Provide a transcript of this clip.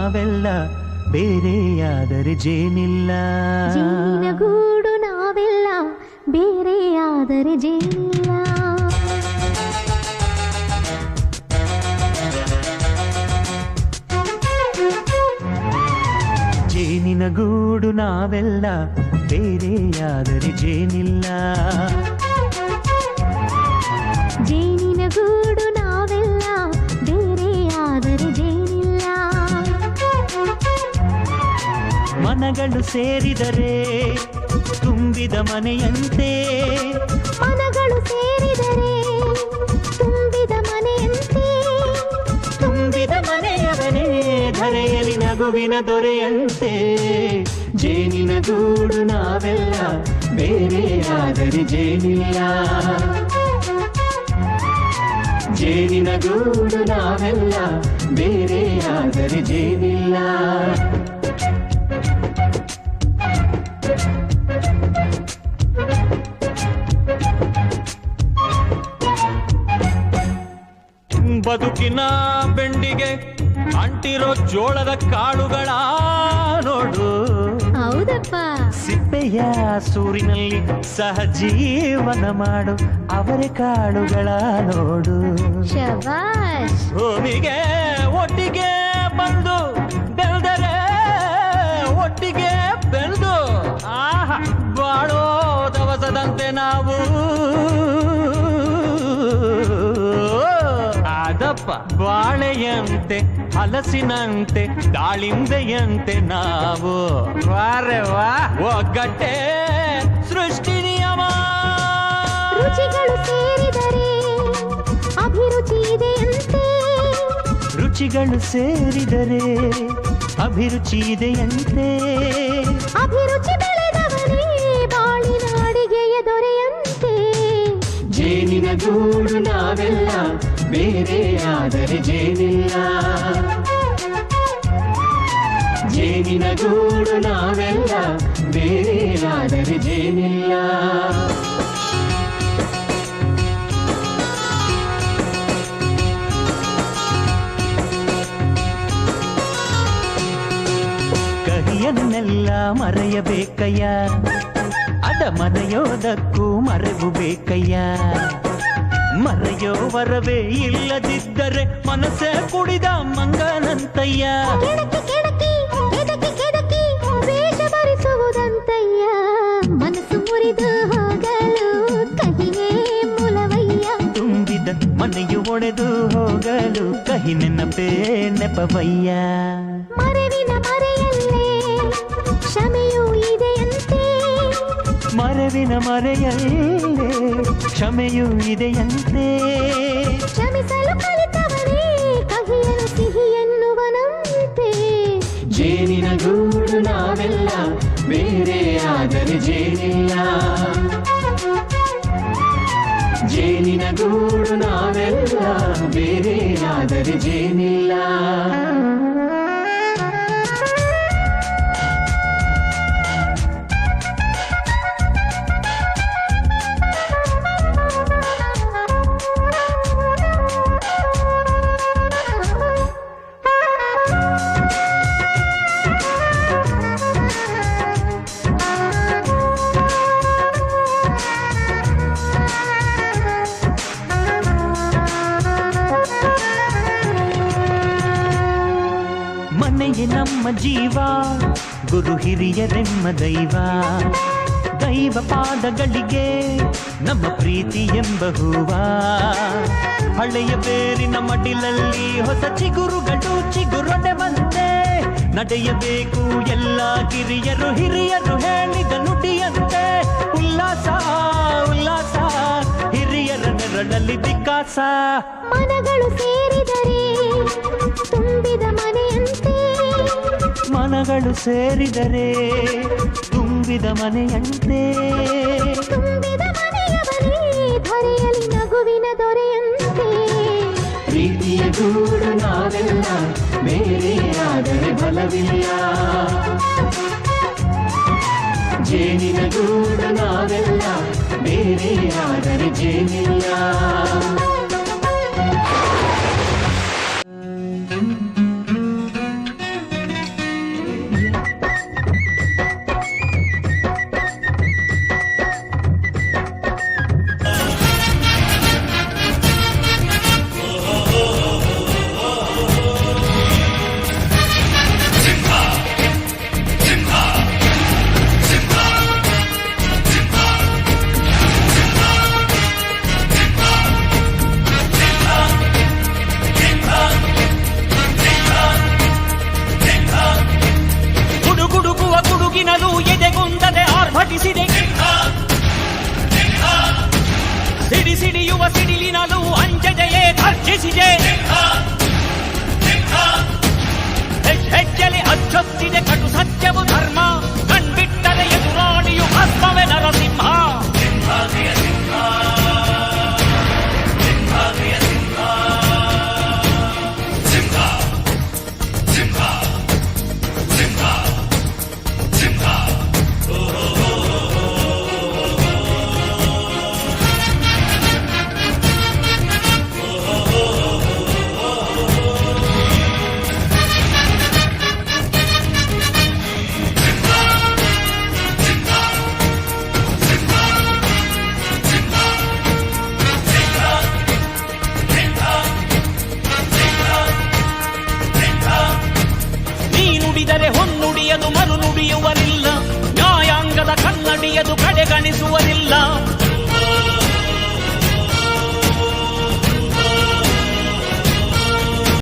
ನಾವೆಲ್ಲ ಬೇರೆಯಾದರೆ ಜೇನಿಲ್ಲ. ಜೇನಿನ ಗೂಡು ನಾವೆಲ್ಲ ಬೇರೆಯಾದರೆ ಜೇನಿಲ್ಲ. ಜೇನಿನ ಗೂಡು ನಾವೆಲ್ಲ ಬೇರೆಯಾದರೆ ಜೇನಿಲ್ಲ. ಜೇನಿನ ಗೂಡು ನಾವೆಲ್ಲ ಬೇರೆಯಾದರೆ ಜೇನಿಲ್ಲ. ಮನಗಳು ಸೇರಿದರೆ ತುಂಬಿದ ಮನೆಯಂತೆ. ಮನಗಳು ಸೇರಿದರೆ ತುಂಬಿದ ಮನೆಯಂತೆ. ತುಂಬಿದ ಮನೆಯವನೇ ಧರೆಯಲ್ಲಿ ನಗುವಿನ ದೊರೆಯಂತೆ. ಜೇನಿನ ಗೂಡು ನಾವೆಲ್ಲ ಬೇರೆಯಾದರೆ ಜೇನಿಲ್ಲ. ಜೇನಿನ ಗೂಡು ನಾವೆಲ್ಲ ಬೇರೆಯಾದರೆ ಜೇನಿಲ್ಲ. ಬದುಕಿನ ಬೆಂಡಿಗೆ ಅಂಟಿರೋ ಜೋಳದ ಕಾಳುಗಳ ನೋಡು. ಹೌದಪ್ಪ. ಸಿಪ್ಪೆಯ ಸೂರಿನಲ್ಲಿ ಸಹಜೀವನ ಮಾಡು ಅವರೆ ಕಾಳುಗಳ ನೋಡು. ಶಬಾಷ್. ಭೂಮಿಗೆ ಒಟ್ಟಿಗೆ ಬಂದು ಬೆಳೆದರೆ ಒಟ್ಟಿಗೆ ಬೆಳೆದು ಆಹಾ ಬಾಳೋ ದವಸದಂತೆ ನಾವು. ಅದಪ್ಪ ಬಾಳೆಯಂತೆ ಹಲಸಿನಂತೆ ದಾಳಿಂಬೆಯಂತೆ ನಾವು. ವಾರೆ ವಾ ಒಗ್ಗಟ್ಟೆ ಸೃಷ್ಟಿ ನಿಯಮ. ರುಚಿಗಳು ಸೇರಿದರೆ ಅಭಿರುಚಿ ಇದೆಯಂತೆ. ರುಚಿಗಳು ಸೇರಿದರೆ ಅಭಿರುಚಿ ಇದೆಯಂತೆ. ಅಭಿರುಚಿ ಬೆಳೆದವನೇ ಬಾಳಿನ ಅಡಿಗೆಯ ದೊರೆಯಂತೆ. ಜೇನಿನ ಗೂಡು ನಾವೆಲ್ಲ ಬೇರೆಯಾದರೆ ಜೇನಿಲ್ಲ. ಜೇನಿನ ಗೂಡು ನಾವೆಲ್ಲ ಬೇರೆಯಾದರೆ ಜೇನಿಲ್ಲ. ಕಹಿಯನ್ನೆಲ್ಲ ಮರೆಯಬೇಕಯ್ಯ, ಅದ ಮರೆಯೋದಕ್ಕೂ ಮರೆವು ಬೇಕಯ್ಯ. ಮರೆಯೋ ವರವೇ ಇಲ್ಲದಿದ್ದರೆ ಮನಸ್ಸೇ ಕುಡಿದ ಮಂಗನಂತಯ್ಯ. ಕೆಡಕಿ ಕೆಡಕಿ ಕೆದಕಿ ಕೆದಕಿ ವೇಷ ಭರಿಸುವುದಂತಯ್ಯ. ಮನಸ್ಸು ಮುರಿದು ಹೋಗಲು ಕಹಿಯೇ ಮೂಲವಯ್ಯ. ತುಂಬಿದ ಮನೆಯು ಒಡೆದು ಹೋಗಲು ಕಹಿ ನೆನಪೇ ನೆಪವಯ್ಯ. ಮರೆವಿನ ಮರೆಯಲ್ಲೇ ಕ್ಷಮೆಯೂ ಇದೆಯಂತೆ. ಮರೆವಿನ ಮರೆಯಲ್ಲೇ ಕ್ಷಮೆಯೂ ಇದೆಯಂತೆ. ಕ್ಷಮಿಸಲು ಕಲಿತವನೇ ಕಹಿಯನು ಸಿಹಿ ಎನ್ನುವನಂತೆ. ಜೇನಿನ ಗೂಡು ನಾವೆಲ್ಲ ಬೇರೆಯಾದರೆ ಜೇನಿಲ್ಲ. ಜೇನಿನ ಗೂಡು ನಾವೆಲ್ಲ ಬೇರೆಯಾದರೆ ಜೇನಿಲ್ಲ. ಮನೆಯೇ ನಮ್ಮ ಜೀವ, ಗುರು ಹಿರಿಯರೆಮ್ಮ ದೈವ. ದೈವ ಪಾದಗಳಿಗೆ ನಮ್ಮ ಪ್ರೀತಿ ಎಂಬ ಹೂವ. ಹಳೆಯ ಬೇರಿನ ಮಡಿಲಲ್ಲಿ ಹೊಸ ಚಿಗುರುಗಳು ಚಿಗುರೊಡೆ ಬಂದೆ. ನಡೆಯಬೇಕು ಎಲ್ಲ ಕಿರಿಯರು ಹಿರಿಯರು ಹೇಳಿದ ನುಡಿಯಂತೆ. ಉಲ್ಲಾಸ ಉಲ್ಲಾಸ ಹಿರಿಯರ ನೆರಳಲ್ಲಿ ವಿಕಾಸ. ಮನಗಳು ಸೇರಿದರೆ ತುಂಬಿದ ಮನೆಯಂತೆ. ಮನಗಳು ಸೇರಿದರೆ ತುಂಬಿದ ಮನೆಯಂತೆ. ತುಂಬಿದ ಮನೆಯವನೇ ಧರೆಯಲ್ಲಿ ನಗುವಿನ ದೊರೆಯಂತೆ. ಪ್ರೀತಿಯ ಗೂಡು ನಾವೆಲ್ಲ ಬೇರೆಯಾದರೆ ಬಲವಿಲ್ಲ. ಜೇನಿನ ಗೂಡು ನಾವೆಲ್ಲ ಬೇರೆಯಾದರೆ ಜೇನಿಲ್ಲ. ನುಡಿಯದು ಮರು ನುಡಿಯುವನಿಲ್ಲ, ನ್ಯಾಯಾಂಗದ ಕನ್ನಡಿಯದು ಕಡೆಗಣಿಸುವುದಿಲ್ಲ.